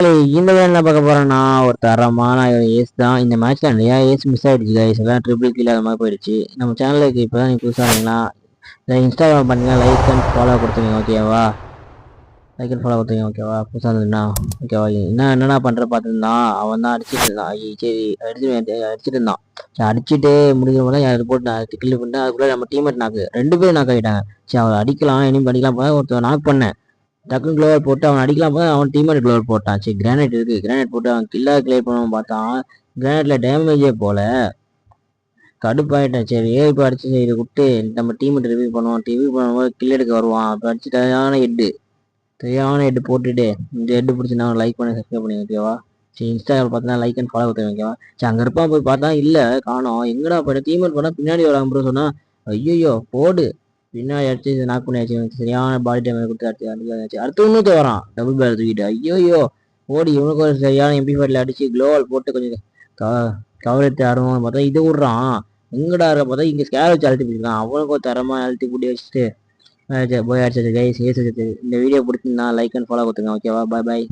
இந்த வேலை என்ன பார்க்க போறேன்னா ஒரு தரமான ஏஸ் தான். இந்த மேட்ச்ல நிறைய ஏஸ் மிஸ் ஆயிடுச்சு கைஸ். எல்லாம் ட்ரிபிள் கில் அது மாதிரி போயிடுச்சு. நம்ம சேனலுக்கு இப்போதான் நீங்க புதுசாக இருந்தீங்களா, இன்ஸ்டாகிராம் பண்ணுங்க, லைக் அண்ட் ஃபாலோ கொடுத்துருங்க ஓகேவா. லைக் அண்ட் ஃபாலோ கொடுத்துருங்க ஓகேவா. புதுசாக இருந்ததுன்னா ஓகேவா. என்னென்ன பண்ற பார்த்துருந்தான், அவன் தான் அடிச்சிட்டு இருந்தான். சரி அடிச்சிட்டு இருந்தான். சரி அடிச்சுட்டு முடிஞ்ச போது யார் போட்டு நான் கில்லு பண்ணிட்டு அதுக்குள்ள நம்ம டீம்மேட் நாக்கு 2 பேரும் நாக் ஆகிட்டாங்க. சரி அவன் அடிக்கலாம் இனிமே படிக்கலாம் போது ஒருத்தர் நாக் பண்ணேன். டக்குன்னு க்ளோவர் போட்டு அவன் அடிக்கலாம் போது அவன் டீம்மேட் க்ளோவர் போட்டான். சரி கிரானைட் இருக்கு, கிரானைட் போட்டு அவன் கில்லா கிளியர் பண்ணுவான் பார்த்தான். கிரானைட்ல டேமேஜே போல. கடுப்பாயிட்டேன். சரி இப்போ அடிச்சு இதை விட்டு நம்ம டீம்மேட் ரிவ்யூ பண்ணுவோம். ரிவ்யூ பண்ணும்போது கில் எடுக்க வருவான். அப்போ அடிச்சு தெரியாத ஹெட்டு போட்டுட்டு இந்த ஹெட்டு பிடிச்சி நான் லைக் பண்ணி சப்ஸ்கிரைப் பண்ணி ஓகேவா. சரி இன்ஸ்டாகிராம் பார்த்தா லைக் அண்ட் ஃபாலோ கொடுத்து ஓகேவா. சரி அங்கே இருப்பான் போய் பார்த்தா இல்லை காணோம். எங்கடா போய்ட்டு டீம்மேட் பண்ணால் பின்னாடி வராங்க ப்ரோ சொன்னா ஐயோ போடு பின்னாடி அடிச்சு நாக் பண்ணியாச்சு. சரியான பாடி டேமேஜ் கொடுத்து அடிச்சு அடுத்து இன்னொருத்த வரான் டபுள் பேர் தூக்கிட்டு. ஐயோ ஓடி இவனுக்கு ஒரு சரியான MP5 அடிச்சு க்ளோவல் போட்டு கொஞ்சம் கவர் எடுத்து ஆடுவோம்னு பார்த்தா இது விட்றான். எங்கடா இருக்க பார்த்தா இங்கே ஸ்கேர் வச்சு அழுத்தி பிடிக்கலாம். அவனுக்கு ஒரு தரமாக அழுத்தி கூட்டி வச்சுட்டு போய் அடிச்சது கைஸ். இந்த வீடியோ பிடிச்சிருந்தா லைக் அண்ட் ஃபாலோ கொடுத்துங்க ஓகேவா. பாய் பாய்.